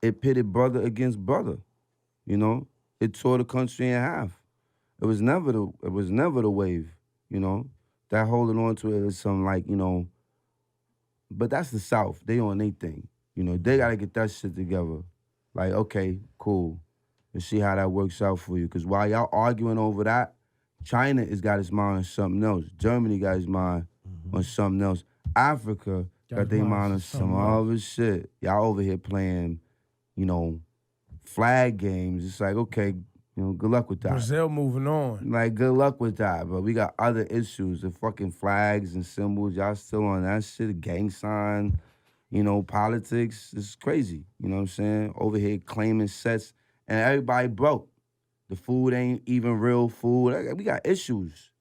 it pitted brother against brother. You know, it tore the country in half. It was never the wave. You know, that holding on to it is some like but that's the South. They on their thing. You know, they gotta get that shit together. Like, okay, cool. Let's see how that works out for you. Cause while y'all arguing over that, China has got its mind on something else. Germany got its mind on something else. Africa got their mind on some other shit. Y'all over here playing, you know, flag games. It's like, okay, good luck with that. Brazil moving on. Like, good luck with that. But we got other issues. The fucking flags and symbols. Y'all still on that shit. Gang sign, politics. It's crazy. You know what I'm saying? Over here claiming sets. And everybody broke. The food ain't even real food. We got issues.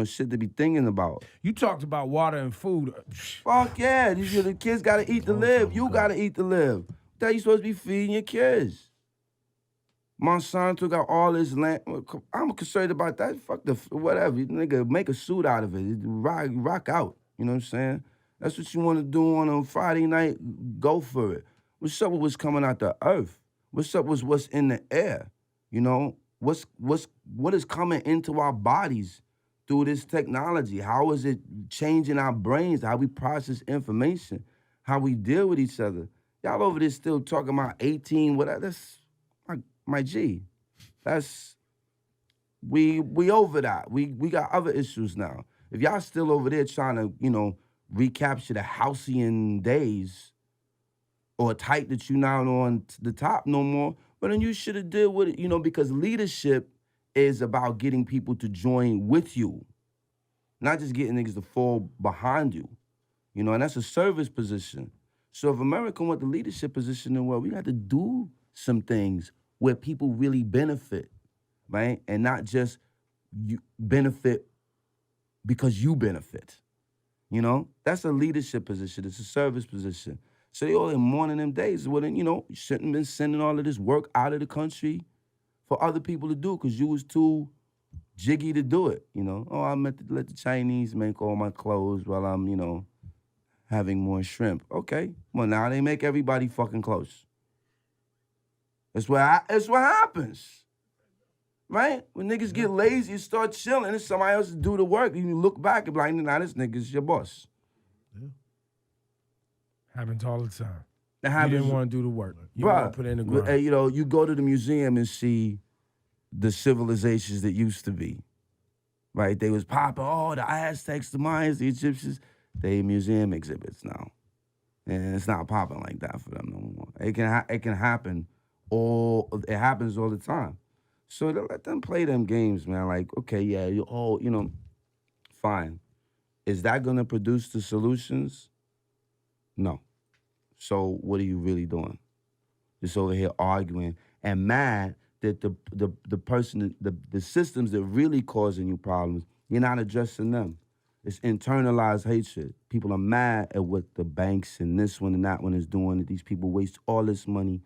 Shit to be thinking about. You talked about water and food. Fuck yeah. The kids got to eat to live. You got to eat to live. That you supposed to be feeding your kids. Monsanto got all this land. I'm concerned about that. Fuck the whatever. Nigga, make a suit out of it. Rock out. You know what I'm saying? That's what you want to do on a Friday night. Go for it. What's up with what's coming out the earth? What's up with what's in the air? What is coming into our bodies through this technology? How is it changing our brains? How we process information? How we deal with each other? Y'all over there still talking about 18, whatever. That's my G. That's we over that. We got other issues now. If y'all still over there trying to, recapture the halcyon days or type that you not on the top no more, but then you should have dealt with it, because leadership is about getting people to join with you, not just getting niggas to fall behind you, and that's a service position. So if America want the leadership position in the world, we got to do some things where people really benefit, right? And not just you benefit because you benefit. That's a leadership position. It's a service position. So they all in mourning them days. Well, then, you shouldn't have been sending all of this work out of the country for other people to do because you was too jiggy to do it, Oh, I meant to let the Chinese make all my clothes while I'm, having more shrimp. Okay, well, now they make everybody fucking close. It's what happens, right? When niggas get lazy and start chilling, it's somebody else to do the work. You look back and be like, nah, this nigga's your boss. Yeah. Happens all the time. That happens. You didn't want to do the work. You want to put in the grind. You go to the museum and see the civilizations that used to be, right? They was popping, the Aztecs, the Mayans, the Egyptians. They museum exhibits now. And it's not popping like that for them no more. It can happen. It happens all the time. So let them play them games, man. Like, okay, yeah, fine. Is that gonna produce the solutions? No. So what are you really doing? Just over here arguing and mad that the person, the systems that really causing you problems, you're not addressing them. It's internalized hatred. People are mad at what the banks and this one and that one is doing, that these people waste all this money,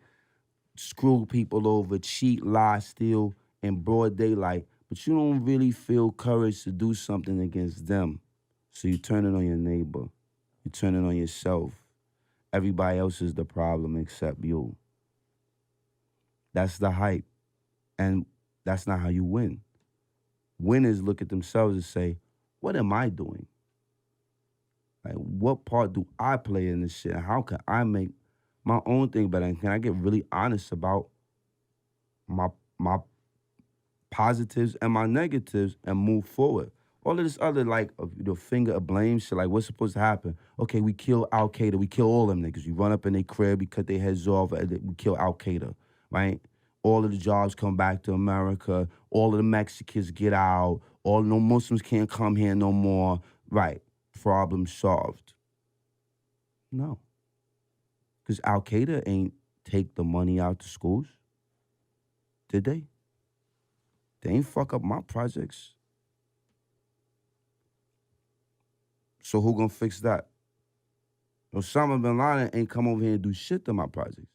screw people over, cheat, lie, steal in broad daylight, but you don't really feel courage to do something against them. So you turn it on your neighbor. You turn it on yourself. Everybody else is the problem except you. That's the hype. And that's not how you win. Winners look at themselves and say, what am I doing? Like, what part do I play in this shit? And how can I make my own thing better? And can I get really honest about my positives and my negatives and move forward? All of this other, like, finger of blame shit, like, what's supposed to happen? Okay, we kill Al-Qaeda. We kill all them niggas. We run up in their crib, we cut their heads off, and we kill Al-Qaeda, right? All of the jobs come back to America. All of the Mexicans get out. No Muslims can't come here no more. Right, problem solved. No. Because Al-Qaeda ain't take the money out to schools. Did they? They ain't fuck up my projects. So who gonna fix that? Osama bin Laden ain't come over here and do shit to my projects.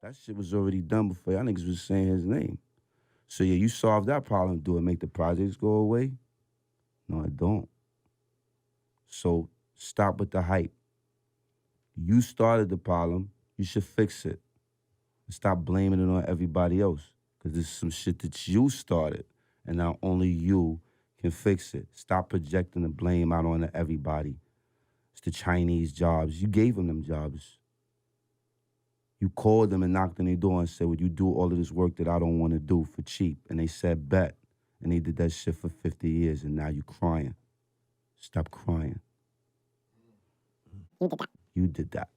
That shit was already done before y'all niggas was saying his name. So yeah, you solve that problem. Do it make the projects go away? No, it don't. So stop with the hype. You started the problem. You should fix it. Stop blaming it on everybody else. Because this is some shit that you started. And now only you can fix it. Stop projecting the blame out on everybody. It's the Chinese jobs. You gave them jobs. You called them and knocked on their door and said, would you do all of this work that I don't want to do for cheap? And they said, bet. And they did that shit for 50 years, and now you crying. Stop crying. You did that. You did that.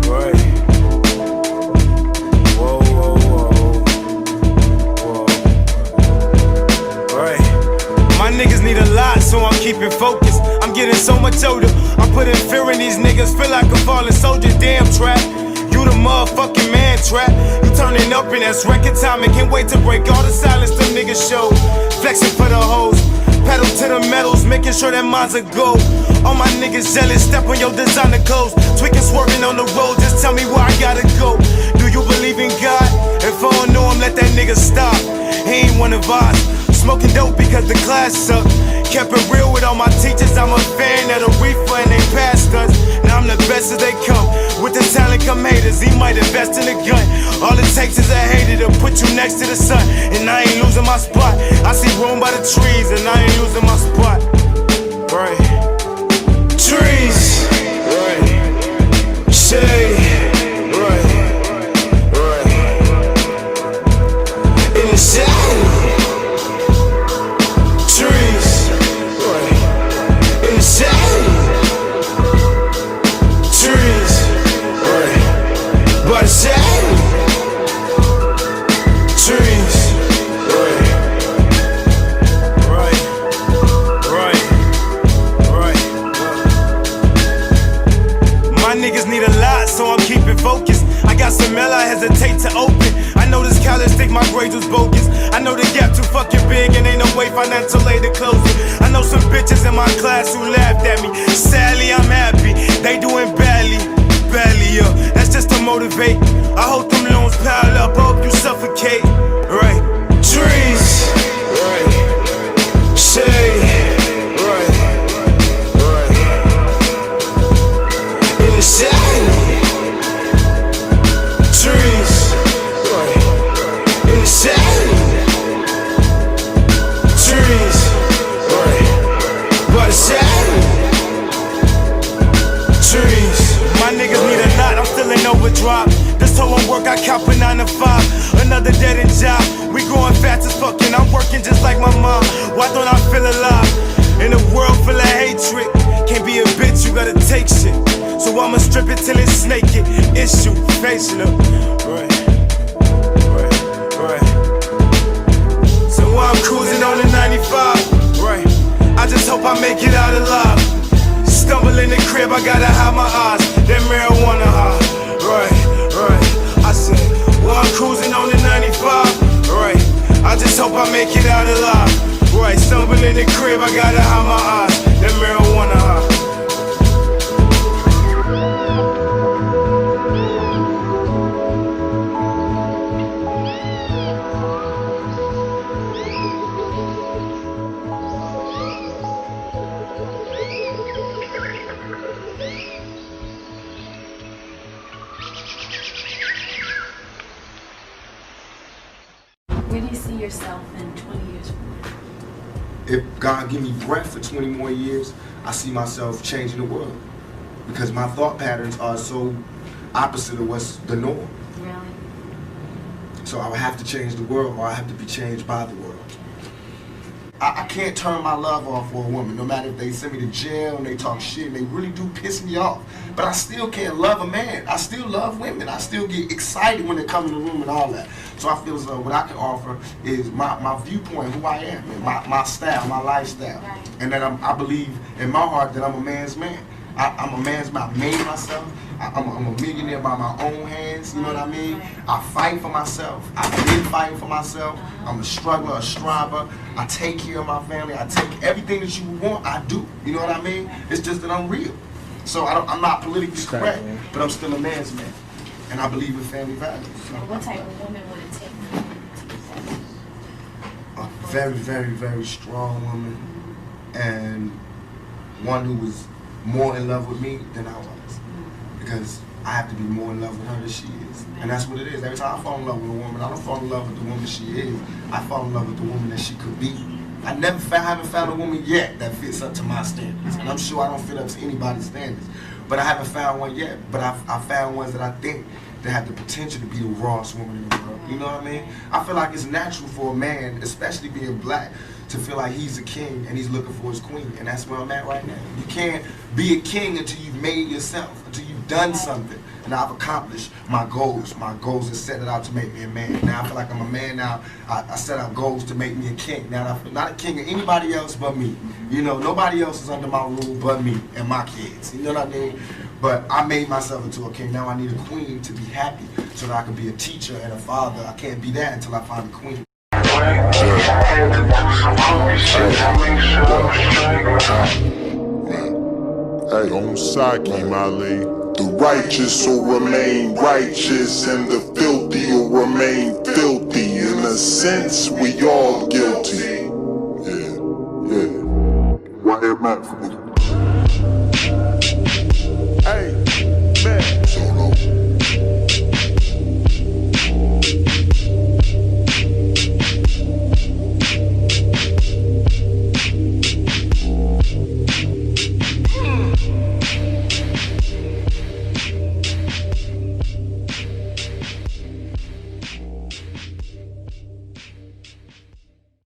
Right. Whoa, whoa, whoa. Whoa. Right. My niggas need a lot, so I'm keeping focus. I'm getting so much older. I'm putting fear in these niggas. Feel like a fallen soldier, damn trap. You the motherfucking man trap. You turning up and that's record time. And can't wait to break all the silence them niggas show. Flexing for the hoes. Pedal to the metals, making sure that mine's a go. All my niggas jealous, step on your designer clothes. Tweaking, swerving on the road, just tell me where I gotta go. Do you believe in God? If I don't know him, let that nigga stop. He ain't one of us. Smoking dope because the class sucked. Kept it real with all my teachers, I'm a fan of the reefer and they passed us. Now I'm the best as they come. With the talent come haters, he might invest in a gun. All it takes is a hater to put you next to the sun. And I ain't losing my spot. I see room by the trees and I ain't losing my spot. Right. Trees. Right. Shade. Right. Right. In the shade. Trees. Right. In the shade. Trees. Right. By the shade. Trees. Right. Right. Right. Right. My niggas need a lot, so I'm keeping focused. I got some mail I hesitate to open. I know this college think my grades was bogus. I know the gap too fucking big and ain't no way financial aid to close it. I know some bitches in my class who laughed at me. Sadly, I'm happy. They doing badly. Badly, yeah. That's just to motivate. I hope them loans pile up. I hope you suffocate. Right. Trees. Right. Shade. Right. Right. In the shade. Trees. Right. In the shade. Trees. Right. By the shade. Trees. My niggas need a lot, I'm still in overdrive. This whole work, I count for 9 to 5. Another dead end job. We growing fast as fuck and I'm working just like my mom. Why don't I feel alive? In a world full of hatred. Can't be a bitch, you gotta take shit. So I'ma strip it till it's naked. Issue, face look. Right. Right. Right. So I'm cruising on the 95. Right. I just hope I make it out alive. Stumble in the crib, I gotta hide my eyes. That marijuana high. Right, right. I said, well, I'm cruising on the 95. Right. I just hope I make it out alive. Right. Stumble in the crib, I gotta hide my eyes. That marijuana high. Where do you see yourself in 20 years from now? If God give me breath for 20 more years, I see myself changing the world. Because my thought patterns are so opposite of what's the norm. Really? So I would have to change the world, or I have to be changed by the world. I can't turn my love off for a woman, no matter if they send me to jail and they talk shit and they really do piss me off. But I still can't love a man. I still love women. I still get excited when they come in the room and all that. So I feel as though what I can offer is my viewpoint, who I am, and my style, my lifestyle. Right. And that I believe in my heart that I'm a man's man. I'm a man's man. I made myself. I'm a millionaire by my own hands, you know what I mean? I fight for myself. I've been fighting for myself. I'm a struggler, a striver. I take care of my family. I take everything that you want, I do. You know what I mean? It's just that I'm real. So I'm not politically correct, but I'm still a man's man. And I believe in family values. So. What type of woman would it take to get that? A very, very, very strong woman. And one who was more in love with me than I was. Because I have to be more in love with her than she is. And that's what it is. Every time I fall in love with a woman, I don't fall in love with the woman she is. I fall in love with the woman that she could be. I haven't found a woman yet that fits up to my standards. And I'm sure I don't fit up to anybody's standards. But I haven't found one yet. But I found ones that I think that have the potential to be the rawest woman in the world. You know what I mean? I feel like it's natural for a man, especially being black, to feel like he's a king and he's looking for his queen. And that's where I'm at right now. You can't be a king until you've made yourself, until you've done something. And I've accomplished my goals. My goals are set it out to make me a man. Now I feel like I'm a man now. I set out goals to make me a king. Now I'm not a king of anybody else but me. You know, nobody else is under my rule but me and my kids. You know what I mean? But I made myself into a king. Now I need a queen to be happy so that I can be a teacher and a father. I can't be that until I find a queen. Hey, on Saki, Mali. The righteous will remain righteous, and the filthy will remain filthy. In a sense, we all guilty. Yeah. Why am I from the